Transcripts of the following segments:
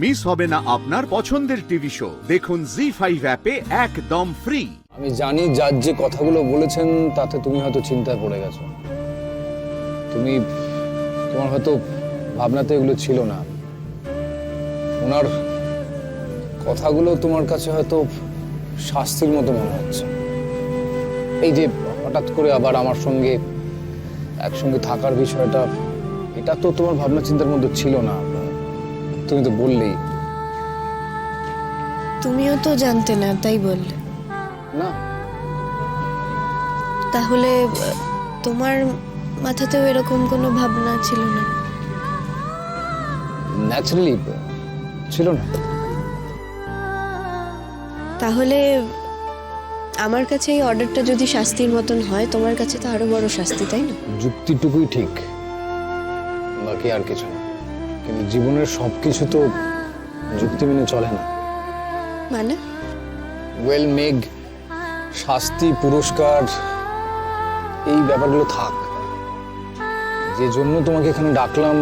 Miss হবে না আপনার পছন্দের টিভি শো। দেখুন জি5 অ্যাপে একদম ফ্রি। আমি জানি যার যে কথাগুলো বলেছেন তাতে তুমি হয়তো চিন্তায় পড়ে গেছো। তোমার হয়তো ভাবনাতে এগুলো ছিল না। ওনার কথাগুলো তোমার কাছে হয়তো শাস্তির মতো মনে হচ্ছে। এই যে হঠাৎ করে আবার আমার সঙ্গে একসঙ্গে থাকার বিষয়টা, এটা তো তোমার ভাবনা চিন্তার মধ্যে ছিল না। তুমি তো বললেই। তুমিও তো জানতে না, তাই বললে না, তাহলে তোমার মাথাতেও এরকম কোনো ভাবনা ছিল না? ন্যাচারালি ছিল না। তাহলে আমার কাছে এই অর্ডারটা যদি শাস্তির মতন হয়, তোমার কাছে তো আরো বড় শাস্তি, তাই না? যুক্তিটুকুই ঠিক, বাকি আর কিছু না। কিন্তু জীবনের সবকিছু তো যুক্তি মেনে চলে না। মানে ওয়েল মেঘ, শাস্তি পুরস্কার এই ব্যাপারগুলো থাক। যে জন্য তোমাকে এখানে ডাকলাম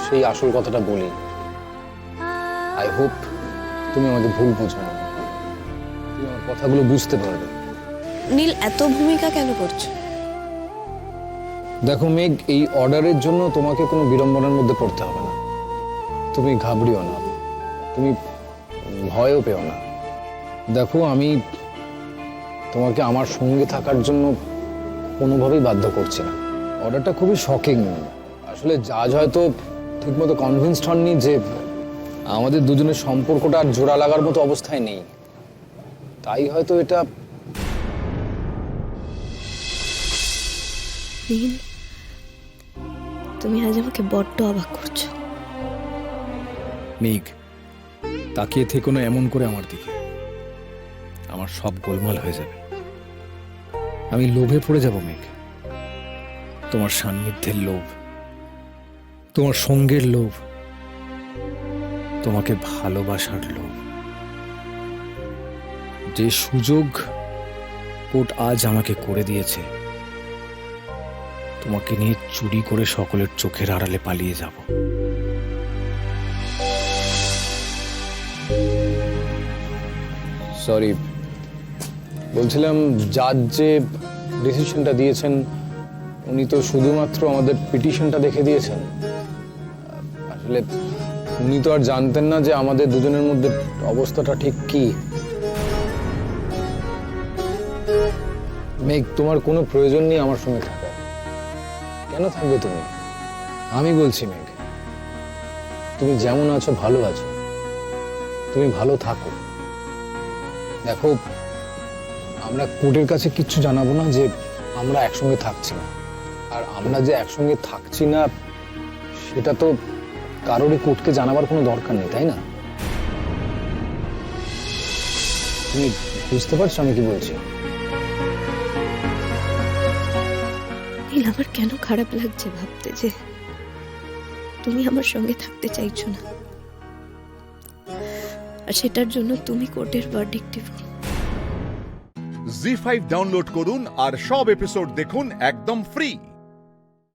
সেই আসল কথাটা বলি। আই হোপ তুমি আমাকে ভুল বুঝো না, তুমি আমার কথাগুলো বুঝতে পারবে। নীল, এত ভূমিকা কেন করছো? দেখো মেঘ, এই অর্ডারের জন্য তোমাকে কোনো বিড়ম্বনার মধ্যে পড়তে হবে না। তুমি ঘাবড়িও না, তুমি ভয়ও পেও না। দেখো, আমি তোমাকে আমার সঙ্গে থাকার জন্য কোনোভাবেই বাধ্য করছি না। অর্ডারটা খুবই শকিং। আসলে জাজ হয়তো ঠিকমতো কনভিন্সড হননি যে আমাদের দুজনের সম্পর্কটা আর জোড়া লাগার মতো অবস্থায় নেই, তাই হয়তো এটা। নীল, তুমি আজ আমাকে বড্ড অবাক করছো। মেঘ, তাকিয়ে থেকো না এমন করে আমার দিকে, আমার সব গোলমাল হয়ে যাবে। আমি লোভে পড়ে যাব মেঘ। তোমার সান্নিধ্যের লোভ, তোমার সঙ্গের লোভ, তোমাকে ভালোবাসার লোভ। যে সুযোগ কোর্ট আজ আমাকে করে দিয়েছে, তোমাকে নিয়ে চুরি করে সকলের চোখের আড়ালে পালিয়ে যাব। সরি, বলছিলাম জাজ যে ডিসিশনটা দিয়েছেন উনি তো শুধুমাত্র আমাদের পিটিশনটা দেখে দিয়েছেন। আসলে উনি তো আর জানতেন না যে আমাদের দুজনের মধ্যে অবস্থাটা ঠিক কি। মেঘ, তোমার কোনো প্রয়োজন নেই আমার সঙ্গে থাকার। কেন থাকবে তুমি? আমি বলছি মেঘ, তুমি যেমন আছো ভালো আছো, তুমি ভালো থাকো। দেখো, আমরা কোর্টের কাছে কিচ্ছু জানাবো না যে আমরা একসঙ্গে থাকছি না। আর আমরা যে একসঙ্গে থাকছি না সেটা তো কারোরই কোর্টকে জানাবার কোনো দরকার নেই, তাই না? তুমি বুঝতে পারছো আমি কি বলছি? নীল, আমার কেন খারাপ লাগছে ভাবতে যে তুমি আমার সঙ্গে থাকতে চাইছো না, আর সেটার জন্য তুমি কোর্টের ভার্ডিক্ট দিবে। জি5 ডাউনলোড করুন আর সব এপিসোড দেখুন একদম ফ্রি।